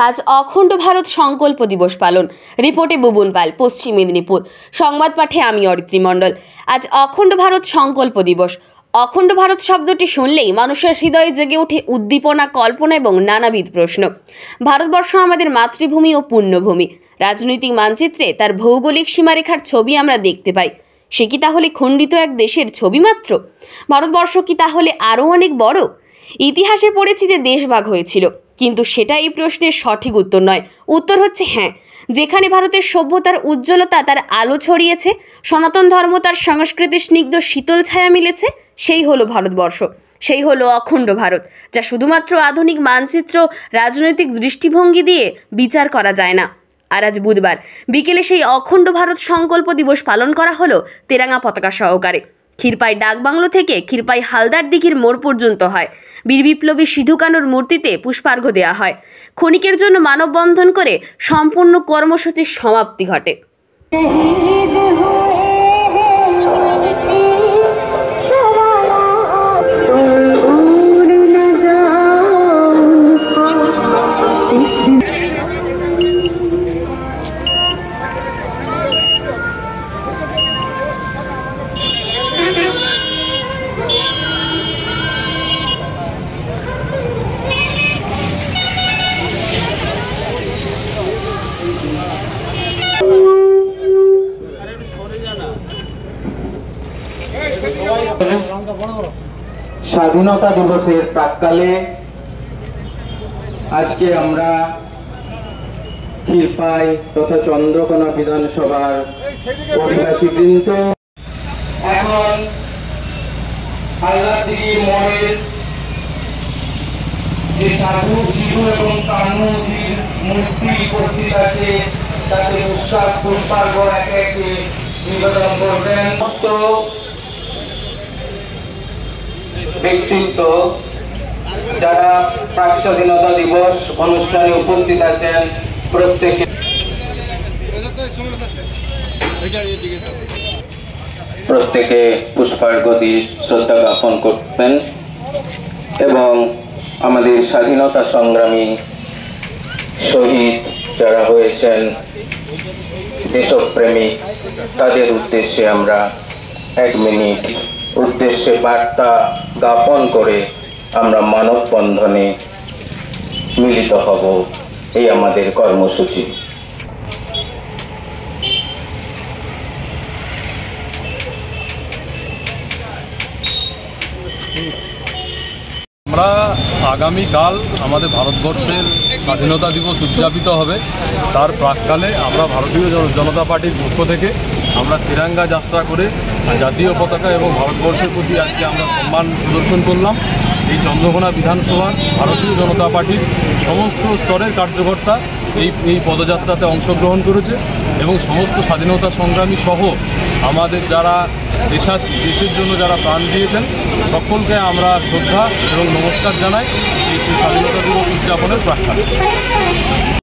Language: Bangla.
আজ অখণ্ড ভারত সংকল্প দিবস পালন। রিপোর্টে বুবুন পাল, পশ্চিম মেদিনীপুর। সংবাদ পাঠে আমি অরিত্রী মণ্ডল। আজ অখণ্ড ভারত সংকল্প দিবস। অখণ্ড ভারত শব্দটি শুনলেই মানুষের হৃদয়ে জেগে ওঠে উদ্দীপনা, কল্পনা এবং নানাবিধ প্রশ্ন। ভারতবর্ষ আমাদের মাতৃভূমি ও পুণ্যভূমি। রাজনৈতিক মানচিত্রে তার ভৌগোলিক সীমারেখার ছবি আমরা দেখতে পাই। সে কি তাহলে খণ্ডিত এক দেশের ছবি মাত্র? ভারতবর্ষ কি তাহলে আরও অনেক বড়? ইতিহাসে পড়েছি যে দেশভাগ হয়েছিল, কিন্তু সেটা এই প্রশ্নের সঠিক উত্তর নয়। উত্তর হচ্ছে হ্যাঁ। যেখানে ভারতের সভ্যতার উজ্জ্বলতা তার আলো ছড়িয়েছে, সনাতন ধর্ম তার সংস্কৃতির স্নিগ্ধ শীতল ছায়া মিলেছে, সেই হলো ভারতবর্ষ। সেই হলো অখণ্ড ভারত, যা শুধুমাত্র আধুনিক মানচিত্র, রাজনৈতিক দৃষ্টিভঙ্গি দিয়ে বিচার করা যায় না। আর আজ বুধবার বিকেলে সেই অখণ্ড ভারত সংকল্প দিবস পালন করা হলো তেরাঙ্গা পতাকা সহকারে। ক্ষীরপাই ডাকবাংলো থেকে ক্ষীরপাই হালদার দিঘির মোড় পর্যন্ত হয়। বীর বিপ্লবী সিধু কানুর মূর্তিতে পুষ্পার্ঘ্য দেওয়া হয়। ক্ষণিকের জন্য মানববন্ধন করে সম্পূর্ণ কর্মসূচির সমাপ্তি ঘটে। স্বাধীনতা দিবসের প্রাক্কালে আজকে আমরা ক্ষীরপাই তথা চন্দ্রকোনা বিধানসভার অধিবাসীবৃন্দ এখন হালদারদিঘির মোড়ের যে সাধু, সিধু এবং কান্নুজির মূর্তি উপস্থিত আছে তাতে পুষ্পার্ঘ্য একে একে নিবেদন করবেন। ব্যক্তিত্ব যারা প্রাক স্বাধীনতা দিবস অনুষ্ঠানে উপস্থিত আছেন প্রত্যেকে পুষ্পার্ঘ্য দিয়ে শ্রদ্ধা জ্ঞাপন করবেন এবং আমাদের স্বাধীনতা সংগ্রামী শহীদ যারা হয়েছেন, দেশপ্রেমিক, তাদের উদ্দেশ্যে আমরা 1 মিনিট উদ্দেশ্যে বার্তা জ্ঞাপন করে আমরা মানববন্ধনে মিলিত হব। এই আমাদের কর্মসূচি। আমরা আগামীকাল আমাদের ভারতবর্ষের স্বাধীনতা দিবস উদযাপিত হবে। তার প্রাক্কালে আমরা ভারতীয় জনতা পার্টির পক্ষ থেকে আমরা তিরঙ্গা যাত্রা করে জাতীয় পতাকা এবং ভারতবর্ষের প্রতি আজকে আমরা সম্মান প্রদর্শন করলাম। এই চন্দ্রকোনা বিধানসভার ভারতীয় জনতা পার্টির সমস্ত স্তরের কার্যকর্তা এই পদযাত্রাতে অংশগ্রহণ করেছে এবং সমস্ত স্বাধীনতা সংগ্রামী সহ আমাদের যারা দেশের জন্য যারা প্রাণ দিয়েছেন সকলকে আমরা শ্রদ্ধা এবং নমস্কার জানাই এই স্বাধীনতা দিবস উদযাপনের প্রাক্কালে।